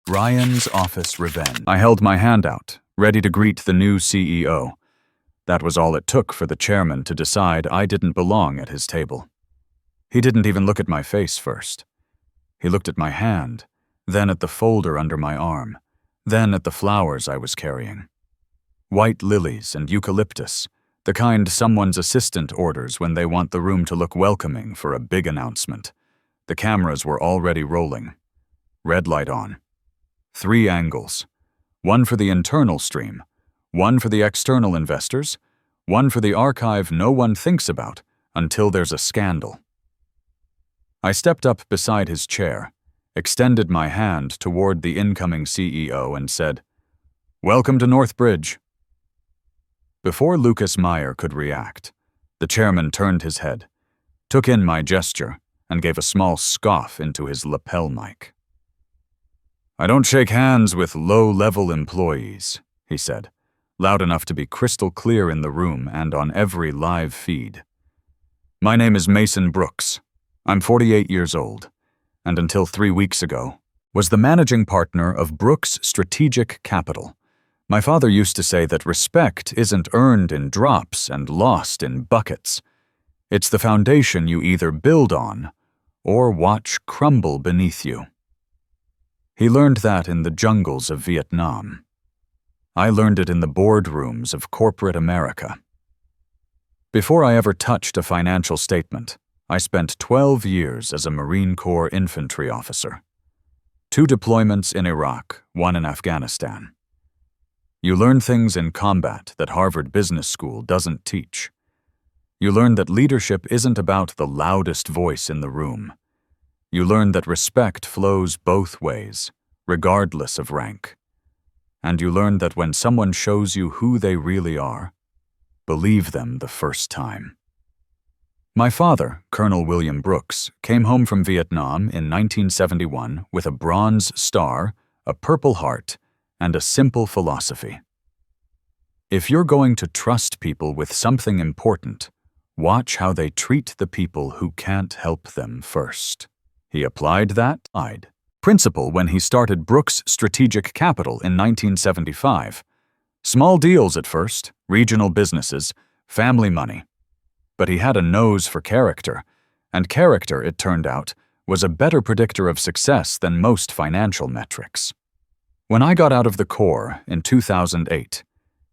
Ryan's office revenge. I held my hand out, ready to greet the new CEO. That was all it took for the chairman to decide I didn't belong at his table. He didn't even look at my face first. He looked at my hand, then at the folder under my arm, then at the flowers I was carrying. White lilies and eucalyptus, the kind someone's assistant orders when they want the room to look welcoming for a big announcement. The cameras were already rolling. Red light on. 3 angles. One for the internal stream, one for the external investors, one for the archive no one thinks about until there's a scandal. I stepped up beside his chair, extended my hand toward the incoming CEO and said, "Welcome to Northbridge." Before Lucas Meyer could react, the chairman turned his head, took in my gesture, and gave a small scoff into his lapel mic. "I don't shake hands with low-level employees," he said, loud enough to be crystal clear in the room and on every live feed. "My name is Mason Brooks. I'm 48 years old, and until 3 weeks ago, was the managing partner of Brooks Strategic Capital. My father used to say that respect isn't earned in drops and lost in buckets. It's the foundation you either build on or watch crumble beneath you. He learned that in the jungles of Vietnam. I learned it in the boardrooms of corporate America. Before I ever touched a financial statement, I spent 12 years as a Marine Corps infantry officer. 2 deployments in Iraq, 1 in Afghanistan. You learn things in combat that Harvard Business School doesn't teach. You learn that leadership isn't about the loudest voice in the room. You learn that respect flows both ways, regardless of rank. And you learn that when someone shows you who they really are, believe them the first time. My father, Colonel William Brooks, came home from Vietnam in 1971 with a Bronze Star, a Purple Heart, and a simple philosophy. If you're going to trust people with something important, watch how they treat the people who can't help them first. He applied that principle when he started Brooks Strategic Capital in 1975. Small deals at first, regional businesses, family money. But he had a nose for character, and character, it turned out, was a better predictor of success than most financial metrics. When I got out of the Corps in 2008,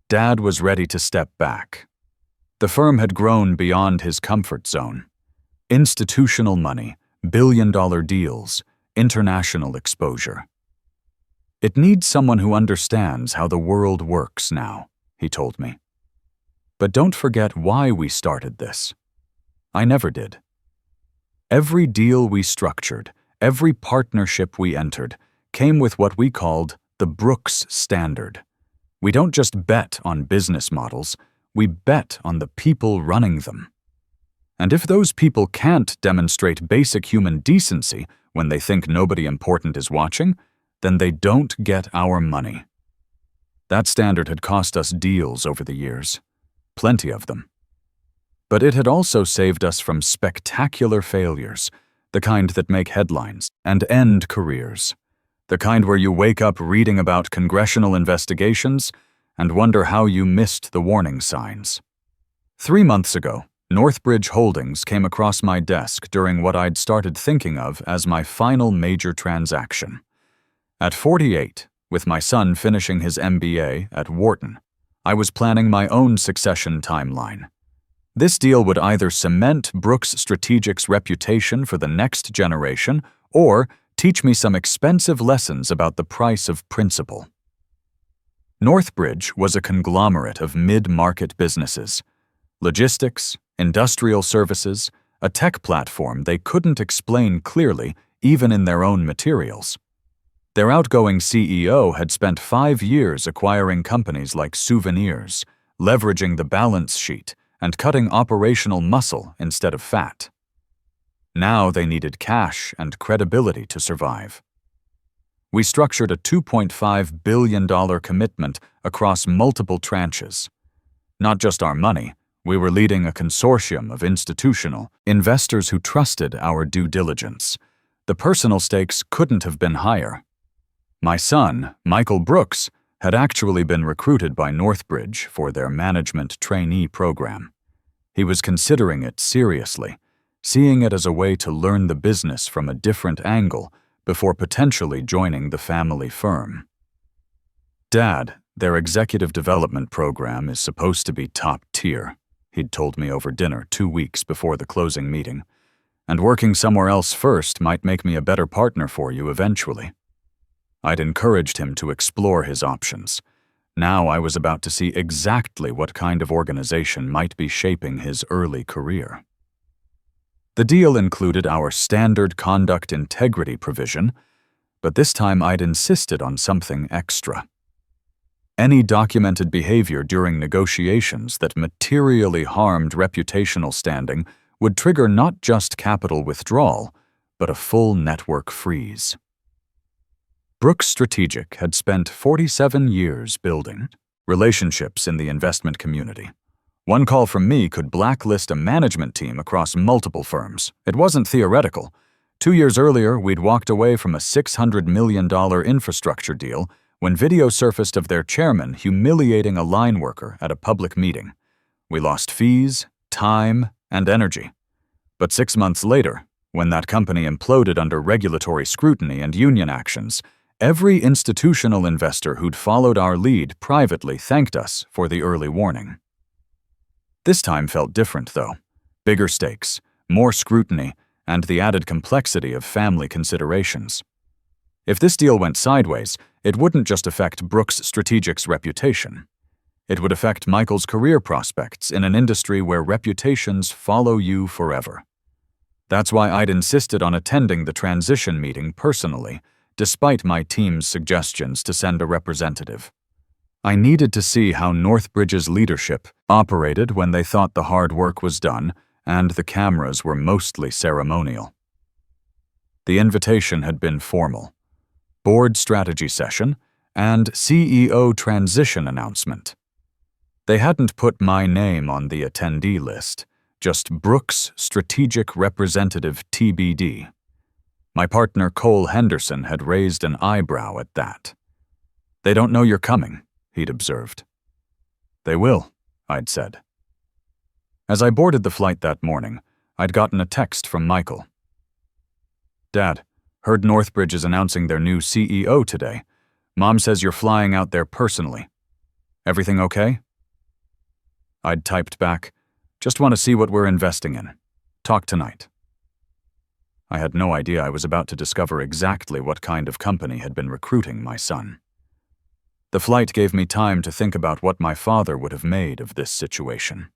Dad was ready to step back. The firm had grown beyond his comfort zone. Institutional money, billion-dollar deals, international exposure. "It needs someone who understands how the world works now," he told me. "But don't forget why we started this." I never did. Every deal we structured, every partnership we entered, came with what we called the Brooks Standard. We don't just bet on business models, we bet on the people running them. And if those people can't demonstrate basic human decency when they think nobody important is watching, then they don't get our money. That standard had cost us deals over the years, plenty of them. But it had also saved us from spectacular failures, the kind that make headlines and end careers. The kind where you wake up reading about congressional investigations and wonder how you missed the warning signs. 3 months ago, Northbridge Holdings came across my desk during what I'd started thinking of as my final major transaction. At 48, with my son finishing his MBA at Wharton, I was planning my own succession timeline. This deal would either cement Brooks Strategic's reputation for the next generation or teach me some expensive lessons about the price of principle. Northbridge was a conglomerate of mid-market businesses, logistics, industrial services, a tech platform they couldn't explain clearly even in their own materials. Their outgoing CEO had spent 5 years acquiring companies like Souvenirs, leveraging the balance sheet and cutting operational muscle instead of fat. Now they needed cash and credibility to survive. We structured a $2.5 billion commitment across multiple tranches. Not just our money, we were leading a consortium of institutional investors who trusted our due diligence. The personal stakes couldn't have been higher. My son, Michael Brooks, had actually been recruited by Northbridge for their management trainee program. He was considering it seriously, seeing it as a way to learn the business from a different angle before potentially joining the family firm. "Dad, their executive development program is supposed to be top tier," he'd told me over dinner 2 weeks before the closing meeting, "and working somewhere else first might make me a better partner for you eventually." I'd encouraged him to explore his options. Now I was about to see exactly what kind of organization might be shaping his early career. The deal included our standard conduct integrity provision, but this time I'd insisted on something extra. Any documented behavior during negotiations that materially harmed reputational standing would trigger not just capital withdrawal, but a full network freeze. Brooks Strategic had spent 47 years building relationships in the investment community. One call from me could blacklist a management team across multiple firms. It wasn't theoretical. 2 years earlier, we'd walked away from a $600 million infrastructure deal when video surfaced of their chairman humiliating a line worker at a public meeting. We lost fees, time, and energy. But 6 months later, when that company imploded under regulatory scrutiny and union actions, every institutional investor who'd followed our lead privately thanked us for the early warning. This time felt different, though. Bigger stakes, more scrutiny, and the added complexity of family considerations. If this deal went sideways, it wouldn't just affect Brooks Strategic's reputation. It would affect Michael's career prospects in an industry where reputations follow you forever. That's why I'd insisted on attending the transition meeting personally, despite my team's suggestions to send a representative. I needed to see how Northbridge's leadership operated when they thought the hard work was done and the cameras were mostly ceremonial. The invitation had been formal. Board strategy session, and CEO transition announcement. They hadn't put my name on the attendee list, just Brooks Strategic Representative TBD. My partner Cole Henderson had raised an eyebrow at that. "They don't know you're coming," he'd observed. "They will," I'd said. As I boarded the flight that morning, I'd gotten a text from Michael. "Dad, heard Northbridge is announcing their new CEO today. Mom says you're flying out there personally. Everything okay?" I'd typed back, "Just want to see what we're investing in. Talk tonight." I had no idea I was about to discover exactly what kind of company had been recruiting my son. The flight gave me time to think about what my father would have made of this situation.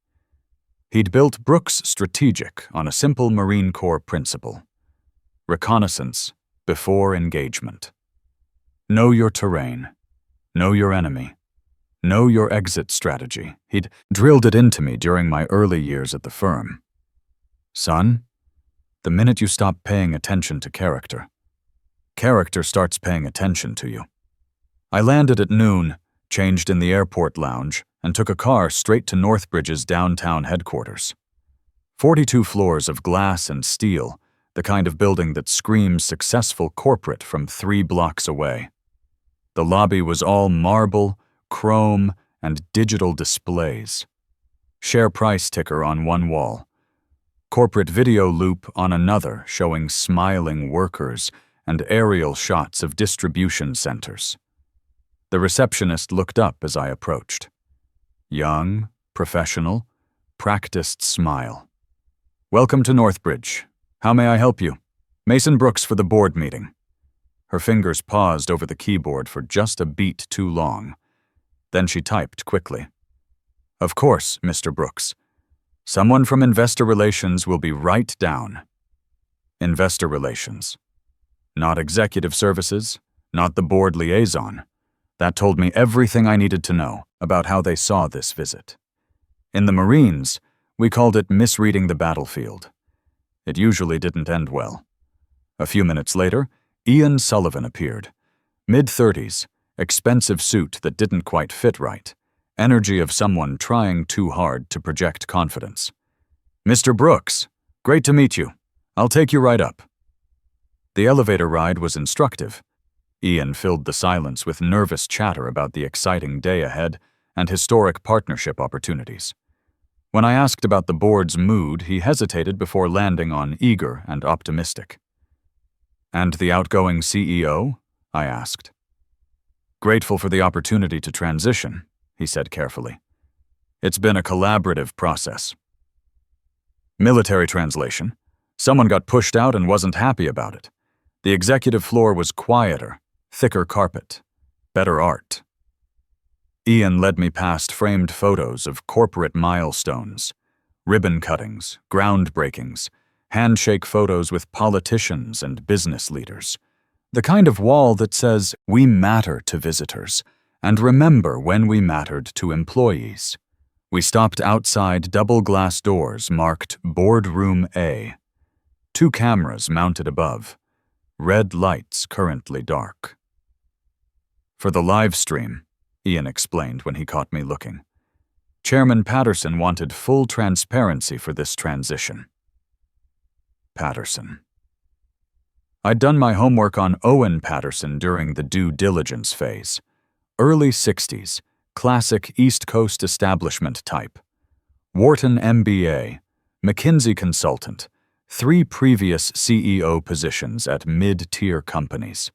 He'd built Brooks Strategic on a simple Marine Corps principle: reconnaissance before engagement. Know your terrain. Know your enemy. Know your exit strategy. He'd drilled it into me during my early years at the firm. "Son, the minute you stop paying attention to character, character starts paying attention to you." I landed at noon, changed in the airport lounge, and took a car straight to Northbridge's downtown headquarters. 42 floors of glass and steel, the kind of building that screams successful corporate from 3 blocks away. The lobby was all marble, chrome, and digital displays. Share price ticker on one wall. Corporate video loop on another showing smiling workers and aerial shots of distribution centers. The receptionist looked up as I approached. Young, professional, practiced smile. "Welcome to Northbridge. How may I help you? Mason Brooks for the board meeting." Her fingers paused over the keyboard for just a beat too long. Then she typed quickly. "Of course, Mr. Brooks. Someone from Investor Relations will be right down." Investor Relations. Not executive services, not the board liaison. That told me everything I needed to know about how they saw this visit. In the Marines, we called it misreading the battlefield. It usually didn't end well. A few minutes later, Ian Sullivan appeared. Mid-30s, expensive suit that didn't quite fit right. Energy of someone trying too hard to project confidence. "Mr. Brooks, great to meet you. I'll take you right up." The elevator ride was instructive. Ian filled the silence with nervous chatter about the exciting day ahead and historic partnership opportunities. When I asked about the board's mood, he hesitated before landing on eager and optimistic. "And the outgoing CEO?" I asked. "Grateful for the opportunity to transition," he said carefully. "It's been a collaborative process." Military translation. Someone got pushed out and wasn't happy about it. The executive floor was quieter, thicker carpet, better art. Ian led me past framed photos of corporate milestones, ribbon cuttings, groundbreakings, handshake photos with politicians and business leaders. The kind of wall that says, "We matter to visitors, and remember when we mattered to employees." We stopped outside double glass doors marked Boardroom A. 2 cameras mounted above. Red lights currently dark. "For the live stream," Ian explained when he caught me looking. "Chairman Patterson wanted full transparency for this transition." Patterson. I'd done my homework on Owen Patterson during the due diligence phase. Early 60s, classic East Coast establishment type. Wharton MBA, McKinsey consultant, 3 previous CEO positions at mid-tier companies.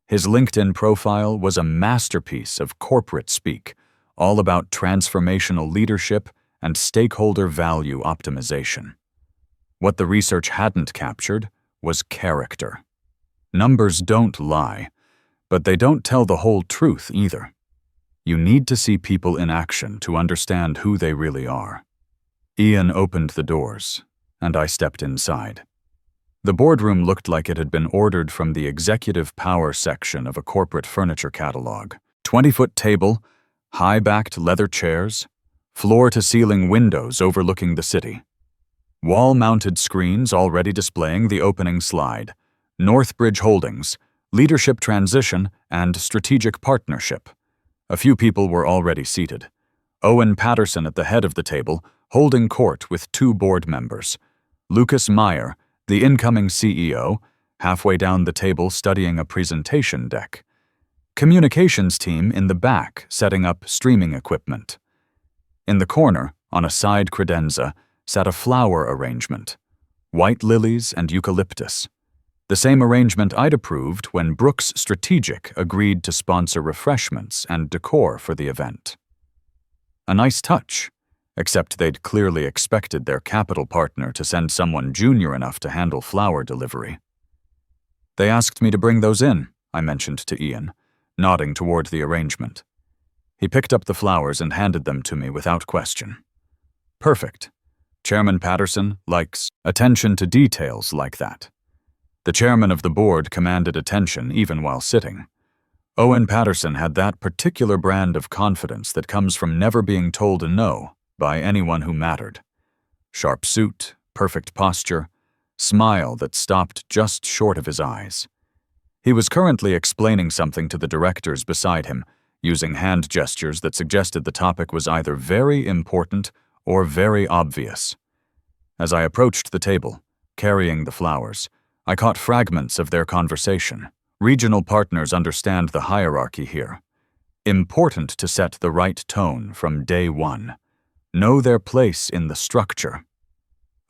His LinkedIn profile was a masterpiece of corporate speak, all about transformational leadership and stakeholder value optimization. What the research hadn't captured was character. Numbers don't lie, but they don't tell the whole truth either. You need to see people in action to understand who they really are. Ian opened the doors, and I stepped inside. The boardroom looked like it had been ordered from the executive power section of a corporate furniture catalog. 20-foot table, high-backed leather chairs, floor-to-ceiling windows overlooking the city. Wall-mounted screens already displaying the opening slide. Northbridge Holdings, leadership transition, and strategic partnership. A few people were already seated. Owen Patterson at the head of the table, holding court with 2 board members. Lucas Meyer, the incoming CEO, halfway down the table studying a presentation deck. Communications team in the back setting up streaming equipment. In the corner, on a side credenza, sat a flower arrangement. White lilies and eucalyptus. The same arrangement I'd approved when Brooks Strategic agreed to sponsor refreshments and decor for the event. A nice touch, except they'd clearly expected their capital partner to send someone junior enough to handle flower delivery. "They asked me to bring those in," I mentioned to Ian, nodding toward the arrangement. He picked up the flowers and handed them to me without question. "Perfect. Chairman Patterson likes attention to details like that." The chairman of the board commanded attention even while sitting. Owen Patterson had that particular brand of confidence that comes from never being told a no by anyone who mattered. Sharp suit, perfect posture, smile that stopped just short of his eyes. He was currently explaining something to the directors beside him, using hand gestures that suggested the topic was either very important or very obvious. As I approached the table, carrying the flowers, I caught fragments of their conversation. Regional partners understand the hierarchy here. Important to set the right tone from day one. Know their place in the structure.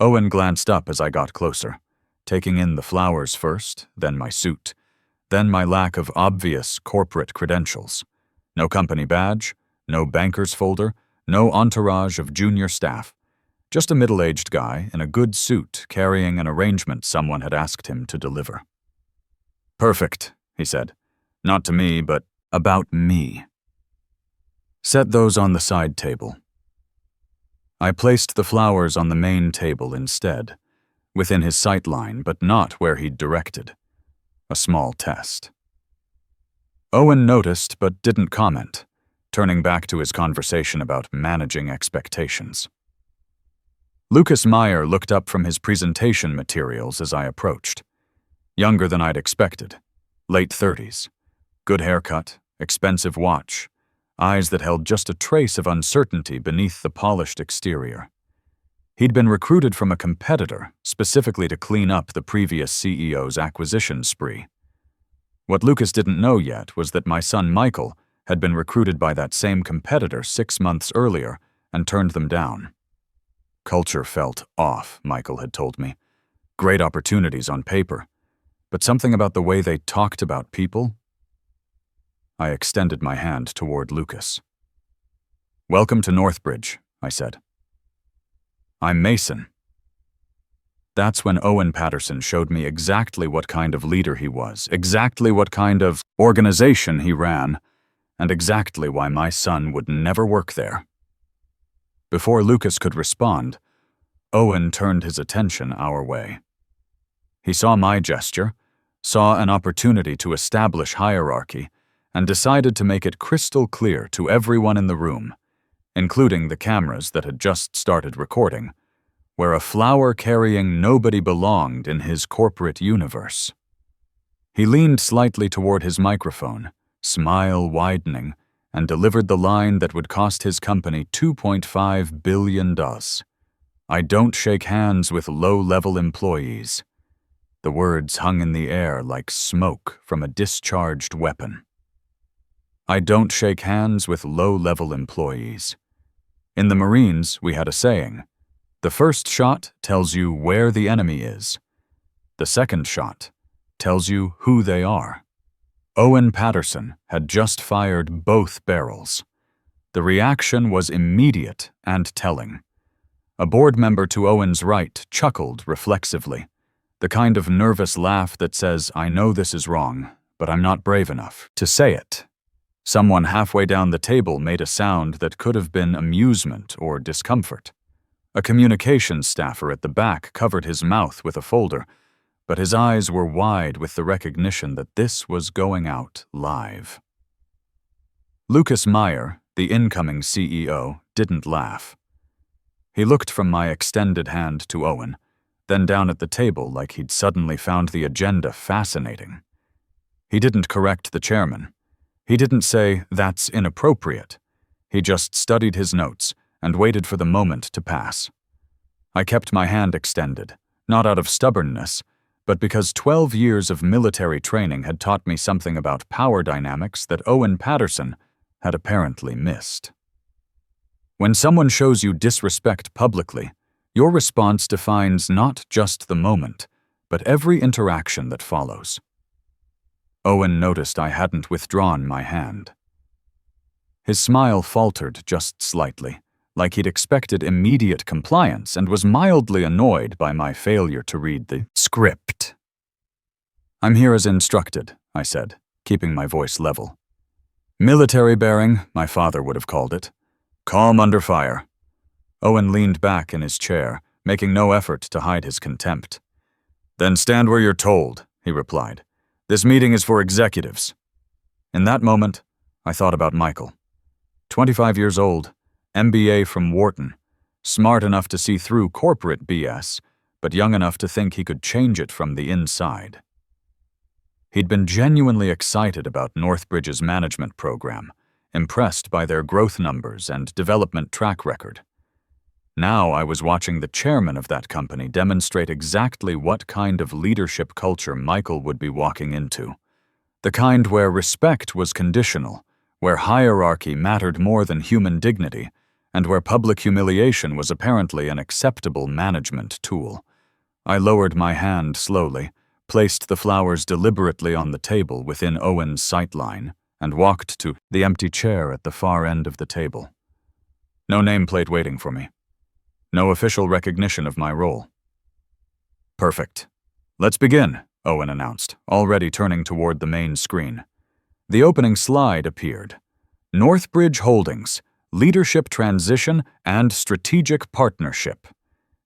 Owen glanced up as I got closer, taking in the flowers first, then my suit, then my lack of obvious corporate credentials. No company badge, no banker's folder, no entourage of junior staff. Just a middle-aged guy in a good suit carrying an arrangement someone had asked him to deliver. "Perfect," he said. "Not to me, but about me." "Set those on the side table." I placed the flowers on the main table instead, within his sight line but not where he'd directed. A small test. Owen noticed but didn't comment, turning back to his conversation about managing expectations. Lucas Meyer looked up from his presentation materials as I approached. Younger than I'd expected. Late 30s. Good haircut, expensive watch, eyes that held just a trace of uncertainty beneath the polished exterior. He'd been recruited from a competitor specifically to clean up the previous CEO's acquisition spree. What Lucas didn't know yet was that my son Michael had been recruited by that same competitor 6 months earlier and turned them down. Culture felt off, Michael had told me. Great opportunities on paper, but something about the way they talked about people. I extended my hand toward Lucas. "Welcome to Northbridge," I said. "I'm Mason." That's when Owen Patterson showed me exactly what kind of leader he was, exactly what kind of organization he ran, and exactly why my son would never work there. Before Lucas could respond, Owen turned his attention our way. He saw my gesture, saw an opportunity to establish hierarchy, and decided to make it crystal clear to everyone in the room, including the cameras that had just started recording, where a flower-carrying nobody belonged in his corporate universe. He leaned slightly toward his microphone, smile widening, and delivered the line that would cost his company $2.5 billion. "I don't shake hands with low-level employees." The words hung in the air like smoke from a discharged weapon. I don't shake hands with low-level employees. In the Marines, we had a saying: the first shot tells you where the enemy is. The second shot tells you who they are. Owen Patterson had just fired both barrels. The reaction was immediate and telling. A board member to Owen's right chuckled reflexively, the kind of nervous laugh that says, "I know this is wrong, but I'm not brave enough to say it." Someone halfway down the table made a sound that could have been amusement or discomfort. A communications staffer at the back covered his mouth with a folder, but his eyes were wide with the recognition that this was going out live. Lucas Meyer, the incoming CEO, didn't laugh. He looked from my extended hand to Owen, then down at the table like he'd suddenly found the agenda fascinating. He didn't correct the chairman. He didn't say, "That's inappropriate." He just studied his notes and waited for the moment to pass. I kept my hand extended, not out of stubbornness, but because 12 years of military training had taught me something about power dynamics that Owen Patterson had apparently missed. When someone shows you disrespect publicly, your response defines not just the moment, but every interaction that follows. Owen noticed I hadn't withdrawn my hand. His smile faltered just slightly, like he'd expected immediate compliance and was mildly annoyed by my failure to read the script. "I'm here as instructed," I said, keeping my voice level. "Military bearing, my father would have called it. Calm under fire." Owen leaned back in his chair, making no effort to hide his contempt. "Then stand where you're told," he replied. "This meeting is for executives." In that moment, I thought about Michael. 25 years old, MBA from Wharton, smart enough to see through corporate BS, but young enough to think he could change it from the inside. He'd been genuinely excited about Northbridge's management program, impressed by their growth numbers and development track record. Now I was watching the chairman of that company demonstrate exactly what kind of leadership culture Michael would be walking into. The kind where respect was conditional, where hierarchy mattered more than human dignity, and where public humiliation was apparently an acceptable management tool. I lowered my hand slowly, placed the flowers deliberately on the table within Owen's sightline, and walked to the empty chair at the far end of the table. No nameplate waiting for me. No official recognition of my role. "Perfect. Let's begin," Owen announced, already turning toward the main screen. The opening slide appeared. Northbridge Holdings, Leadership Transition and Strategic Partnership.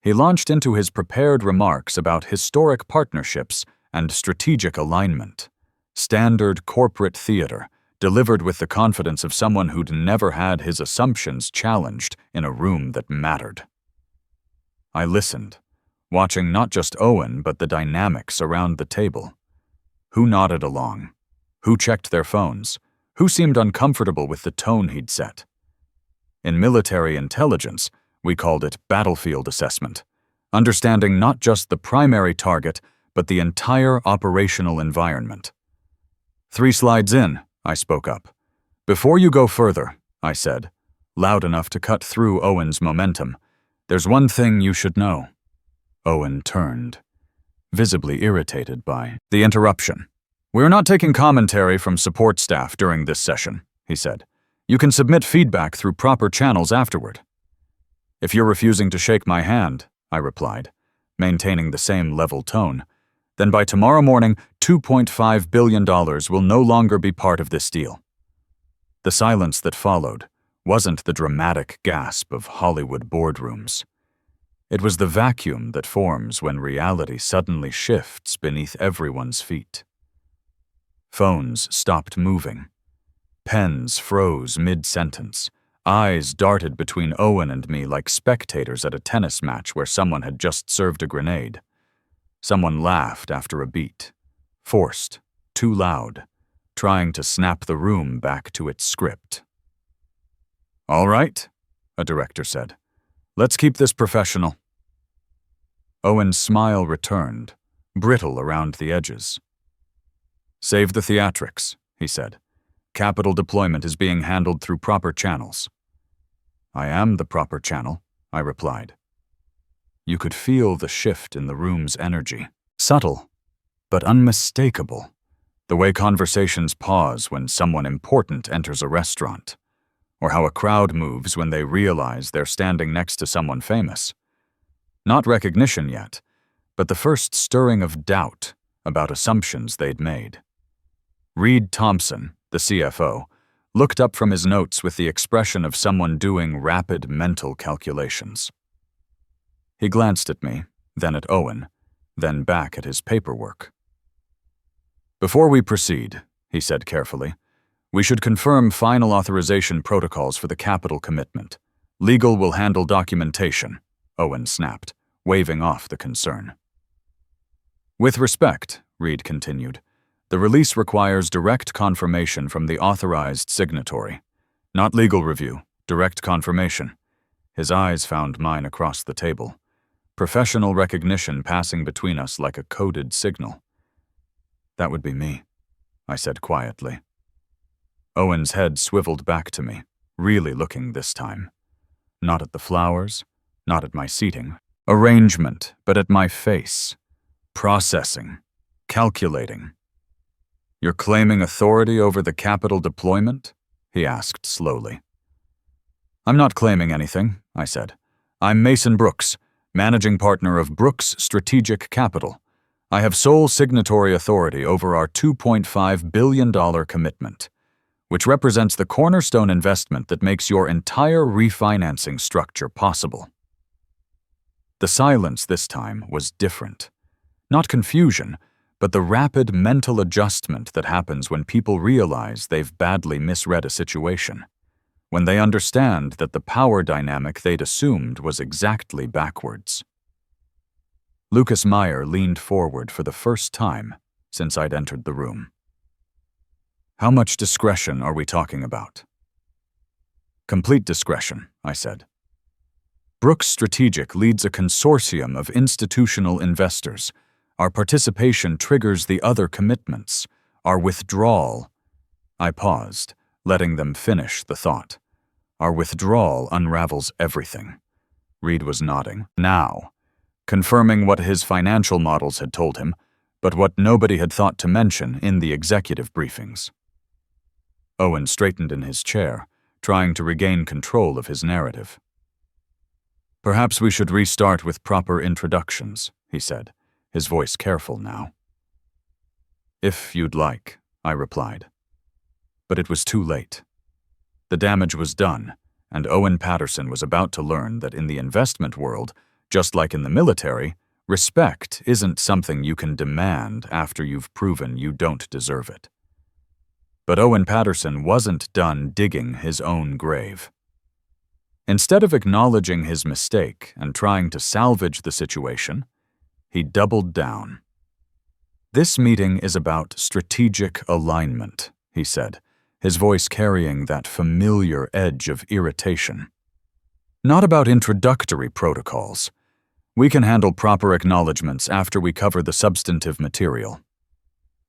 He launched into his prepared remarks about historic partnerships and strategic alignment. Standard corporate theater, delivered with the confidence of someone who'd never had his assumptions challenged in a room that mattered. I listened, watching not just Owen but the dynamics around the table. Who nodded along? Who checked their phones? Who seemed uncomfortable with the tone he'd set? In military intelligence, we called it battlefield assessment, understanding not just the primary target, but the entire operational environment. 3 slides in, I spoke up. Before you go further, I said, loud enough to cut through Owen's momentum, there's one thing you should know. Owen turned, visibly irritated by the interruption. We're not taking commentary from support staff during this session, he said. You can submit feedback through proper channels afterward. If you're refusing to shake my hand, I replied, maintaining the same level tone, then by tomorrow morning, $2.5 billion will no longer be part of this deal. The silence that followed wasn't the dramatic gasp of Hollywood boardrooms. It was the vacuum that forms when reality suddenly shifts beneath everyone's feet. Phones stopped moving. Pens froze mid-sentence. Eyes darted between Owen and me like spectators at a tennis match where someone had just served a grenade. Someone laughed after a beat, forced, too loud, trying to snap the room back to its script. All right, a director said. Let's keep this professional. Owen's smile returned, brittle around the edges. Save the theatrics, he said. Capital deployment is being handled through proper channels. I am the proper channel, I replied. You could feel the shift in the room's energy. Subtle, but unmistakable. The way conversations pause when someone important enters a restaurant, or how a crowd moves when they realize they're standing next to someone famous. Not recognition yet, but the first stirring of doubt about assumptions they'd made. Reed Thompson, the CFO, looked up from his notes with the expression of someone doing rapid mental calculations. He glanced at me, then at Owen, then back at his paperwork. Before we proceed, he said carefully, we should confirm final authorization protocols for the capital commitment. Legal will handle documentation, Owen snapped, waving off the concern. With respect, Reed continued, the release requires direct confirmation from the authorized signatory. Not legal review, direct confirmation. His eyes found mine across the table. Professional recognition passing between us like a coded signal. That would be me, I said quietly. Owen's head swiveled back to me, really looking this time. Not at the flowers, not at my seating, arrangement, but at my face. Processing, calculating. You're claiming authority over the capital deployment? He asked slowly. I'm not claiming anything, I said. I'm Mason Brooks, managing partner of Brooks Strategic Capital. I have sole signatory authority over our $2.5 billion commitment, which represents the cornerstone investment that makes your entire refinancing structure possible. The silence this time was different. Not confusion, but the rapid mental adjustment that happens when people realize they've badly misread a situation, when they understand that the power dynamic they'd assumed was exactly backwards. Lucas Meyer leaned forward for the first time since I'd entered the room. How much discretion are we talking about? Complete discretion, I said. Brooks Strategic leads a consortium of institutional investors. Our participation triggers the other commitments. Our withdrawal. I paused, letting them finish the thought. Our withdrawal unravels everything. Reed was nodding. Now, confirming what his financial models had told him, but what nobody had thought to mention in the executive briefings. Owen straightened in his chair, trying to regain control of his narrative. Perhaps we should restart with proper introductions, he said, his voice careful now. If you'd like, I replied. But it was too late. The damage was done, and Owen Patterson was about to learn that in the investment world, just like in the military, respect isn't something you can demand after you've proven you don't deserve it. But Owen Patterson wasn't done digging his own grave. Instead of acknowledging his mistake and trying to salvage the situation, he doubled down. This meeting is about strategic alignment, he said, his voice carrying that familiar edge of irritation. Not about introductory protocols. We can handle proper acknowledgments after we cover the substantive material.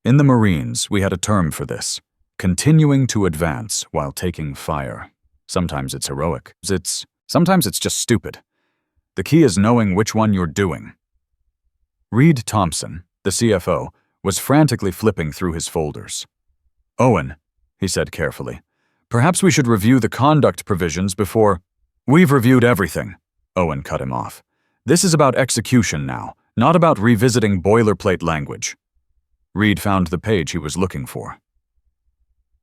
In the Marines, we had a term for this: continuing to advance while taking fire. Sometimes it's heroic. Sometimes it's just stupid. The key is knowing which one you're doing. Reed Thompson, the CFO, was frantically flipping through his folders. "Owen," he said carefully, "perhaps we should review the conduct provisions before—" "We've reviewed everything," Owen cut him off. "This is about execution now, not about revisiting boilerplate language." Reed found the page he was looking for.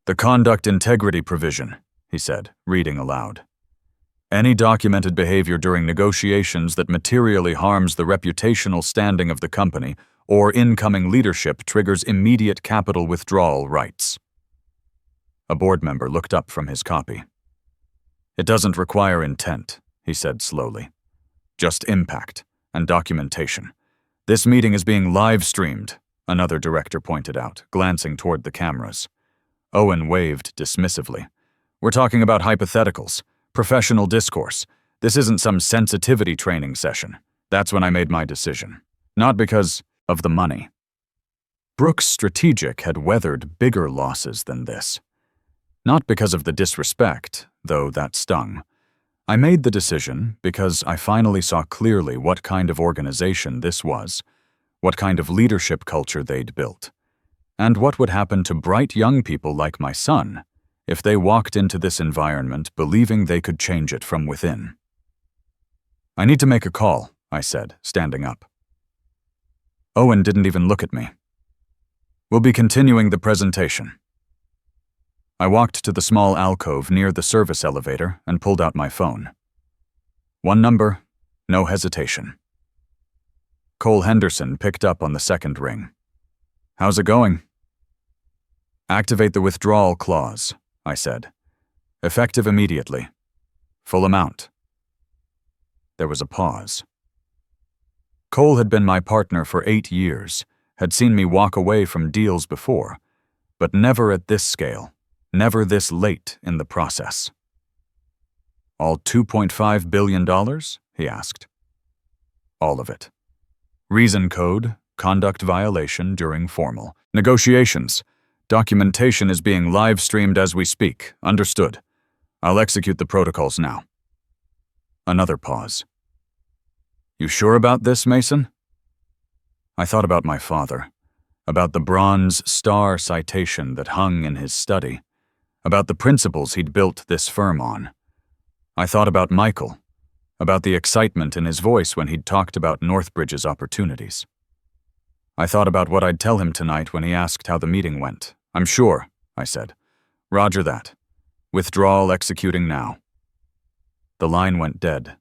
"The conduct integrity provision," he said, reading aloud. "Any documented behavior during negotiations that materially harms the reputational standing of the company or incoming leadership triggers immediate capital withdrawal rights." A board member looked up from his copy. "It doesn't require intent," he said slowly. "Just impact and documentation. This meeting is being live-streamed," another director pointed out, glancing toward the cameras. Owen waved dismissively. "We're talking about hypotheticals, professional discourse. This isn't some sensitivity training session. That's when I made my decision. Not because of the money." Brooks Strategic had weathered bigger losses than this. Not because of the disrespect, though that stung. I made the decision because I finally saw clearly what kind of organization this was, what kind of leadership culture they'd built, and what would happen to bright young people like my son if they walked into this environment believing they could change it from within. "I need to make a call," I said, standing up. Owen didn't even look at me. "We'll be continuing the presentation." I walked to the small alcove near the service elevator and pulled out my phone. One number, no hesitation. Cole Henderson picked up on the second ring. "How's it going?" "Activate the withdrawal clause," I said. "Effective immediately. Full amount." There was a pause. Cole had been my partner for 8 years, had seen me walk away from deals before, but never at this scale, never this late in the process. "All $2.5 billion?" he asked. "All of it. Reason code, conduct violation during formal negotiations. Documentation is being live-streamed as we speak. Understood. I'll execute the protocols now." Another pause. "You sure about this, Mason?" I thought about my father, about the Bronze Star citation that hung in his study, about the principles he'd built this firm on. I thought about Michael, about the excitement in his voice when he'd talked about Northbridge's opportunities. I thought about what I'd tell him tonight when he asked how the meeting went. "I'm sure," I said. "Roger that. Withdrawal executing now." The line went dead.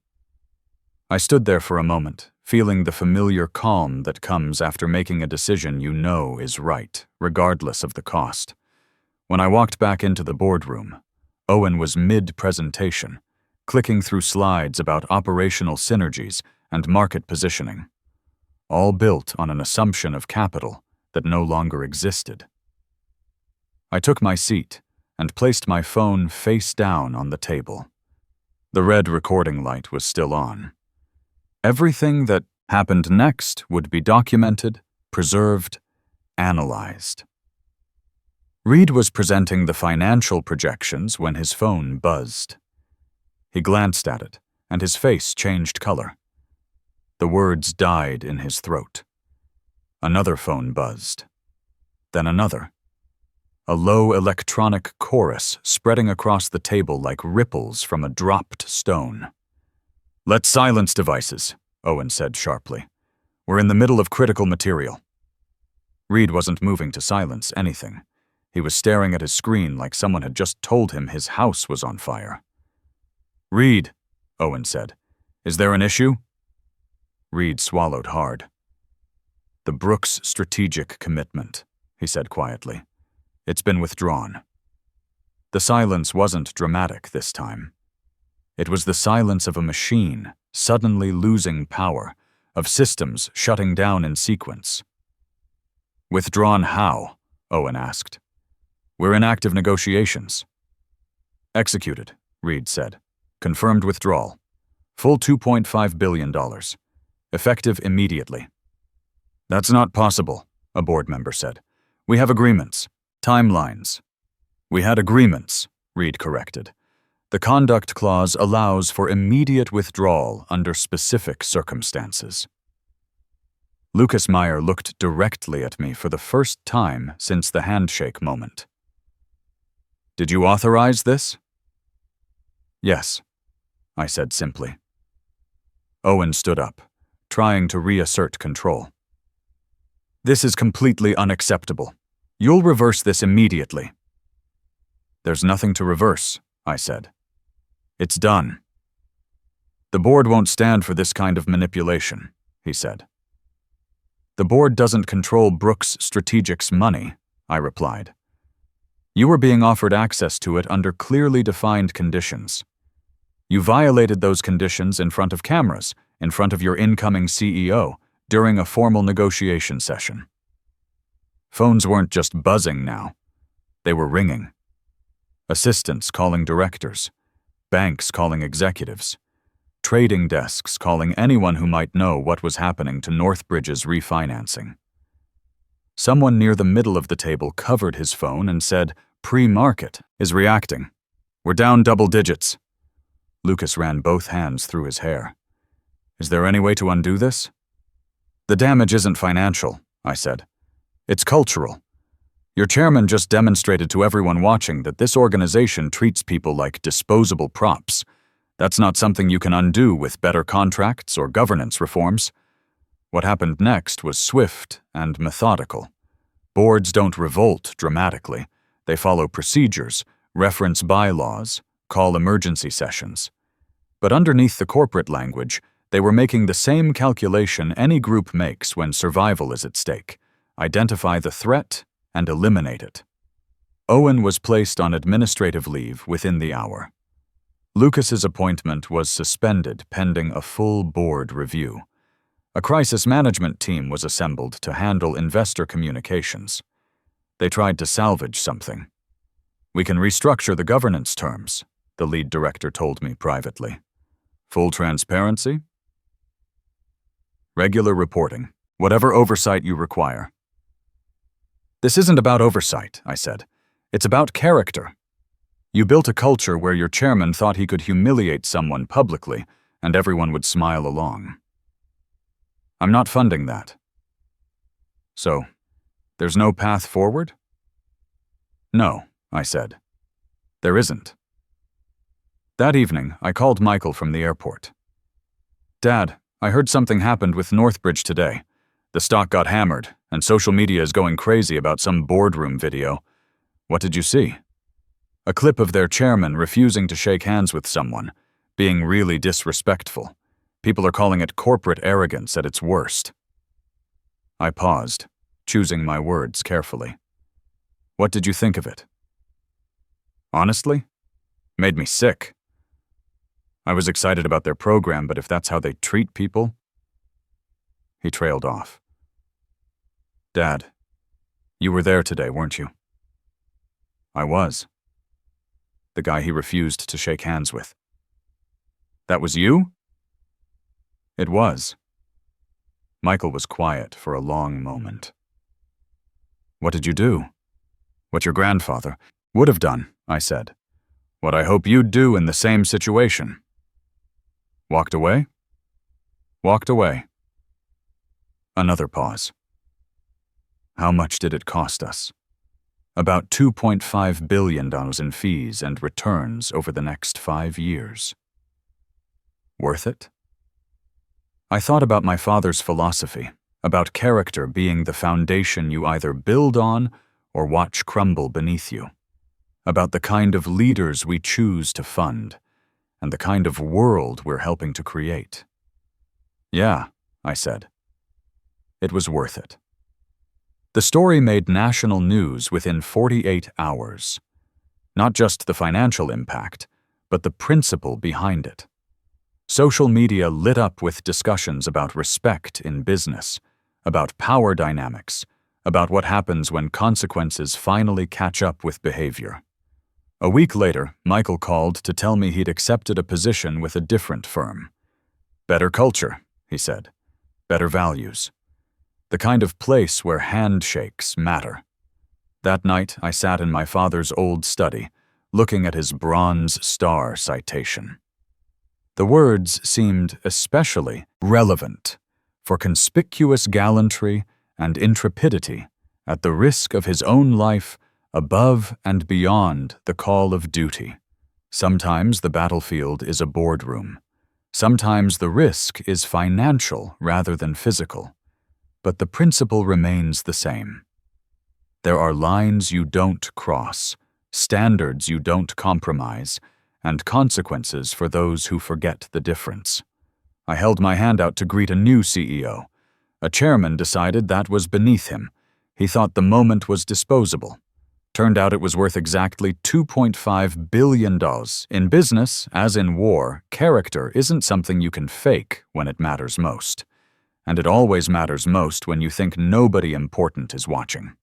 I stood there for a moment, feeling the familiar calm that comes after making a decision you know is right, regardless of the cost. When I walked back into the boardroom, Owen was mid-presentation, clicking through slides about operational synergies and market positioning, all built on an assumption of capital that no longer existed. I took my seat and placed my phone face down on the table. The red recording light was still on. Everything that happened next would be documented, preserved, analyzed. Reed was presenting the financial projections when his phone buzzed. He glanced at it, and his face changed color. The words died in his throat. Another phone buzzed. Then another. A low electronic chorus spreading across the table like ripples from a dropped stone. "Let's silence devices," Owen said sharply. "We're in the middle of critical material." Reed wasn't moving to silence anything. He was staring at his screen like someone had just told him his house was on fire. "Reed," Owen said, "is there an issue?" Reed swallowed hard. "The Brooks Strategic Commitment," he said quietly. "It's been withdrawn." The silence wasn't dramatic this time. It was the silence of a machine suddenly losing power, of systems shutting down in sequence. "Withdrawn how?" Owen asked. "We're in active negotiations." "Executed," Reed said. "Confirmed withdrawal. Full $2.5 billion. Effective immediately." "That's not possible," a board member said. We have agreements. Timelines. We had agreements, Reed corrected. The conduct clause allows for immediate withdrawal under specific circumstances. Lucas Meyer looked directly at me for the first time since the handshake moment. Did you authorize this? Yes, I said simply. Owen stood up, trying to reassert control. This is completely unacceptable. You'll reverse this immediately. There's nothing to reverse, I said. It's done. The board won't stand for this kind of manipulation, he said. The board doesn't control Brooks Strategic's money, I replied. You were being offered access to it under clearly defined conditions. You violated those conditions in front of cameras, in front of your incoming CEO, during a formal negotiation session. Phones weren't just buzzing now. They were ringing. Assistants calling directors, banks calling executives, trading desks calling anyone who might know what was happening to Northbridge's refinancing. Someone near the middle of the table covered his phone and said, "Pre-market is reacting. We're down double digits." Lucas ran both hands through his hair. Is there any way to undo this? The damage isn't financial, I said. It's cultural. Your chairman just demonstrated to everyone watching that this organization treats people like disposable props. That's not something you can undo with better contracts or governance reforms. What happened next was swift and methodical. Boards don't revolt dramatically. They follow procedures, reference bylaws, call emergency sessions. But underneath the corporate language, they were making the same calculation any group makes when survival is at stake. Identify the threat and eliminate it. Owen was placed on administrative leave within the hour. Lucas's appointment was suspended pending a full board review. A crisis management team was assembled to handle investor communications. They tried to salvage something. We can restructure the governance terms, the lead director told me privately. Full transparency? Regular reporting, whatever oversight you require. This isn't about oversight, I said. It's about character. You built a culture where your chairman thought he could humiliate someone publicly, and everyone would smile along. I'm not funding that. So, there's no path forward? No, I said. There isn't. That evening, I called Michael from the airport. Dad, I heard something happened with Northbridge today. The stock got hammered, and social media is going crazy about some boardroom video. What did you see? A clip of their chairman refusing to shake hands with someone, being really disrespectful. People are calling it corporate arrogance at its worst. I paused, choosing my words carefully. What did you think of it? Honestly? Made me sick. I was excited about their program, but if that's how they treat people... He trailed off. Dad, you were there today, weren't you? I was. The guy he refused to shake hands with. That was you? It was. Michael was quiet for a long moment. What did you do? What your grandfather would have done, I said. What I hope you'd do in the same situation. Walked away? Walked away. Another pause. How much did it cost us? About $2.5 billion in fees and returns over the next 5 years. Worth it? I thought about my father's philosophy, about character being the foundation you either build on or watch crumble beneath you, about the kind of leaders we choose to fund, and the kind of world we're helping to create. Yeah, I said. It was worth it. The story made national news within 48 hours. Not just the financial impact, but the principle behind it. Social media lit up with discussions about respect in business, about power dynamics, about what happens when consequences finally catch up with behavior. A week later, Michael called to tell me he'd accepted a position with a different firm. Better culture, he said. Better values. The kind of place where handshakes matter. That night, I sat in my father's old study, looking at his Bronze Star citation. The words seemed especially relevant for conspicuous gallantry and intrepidity at the risk of his own life above and beyond the call of duty. Sometimes the battlefield is a boardroom. Sometimes the risk is financial rather than physical. But the principle remains the same. There are lines you don't cross, standards you don't compromise, and consequences for those who forget the difference. I held my hand out to greet a new CEO. A chairman decided that was beneath him. He thought the moment was disposable. Turned out it was worth exactly $2.5 billion. In business, as in war, character isn't something you can fake when it matters most. And it always matters most when you think nobody important is watching.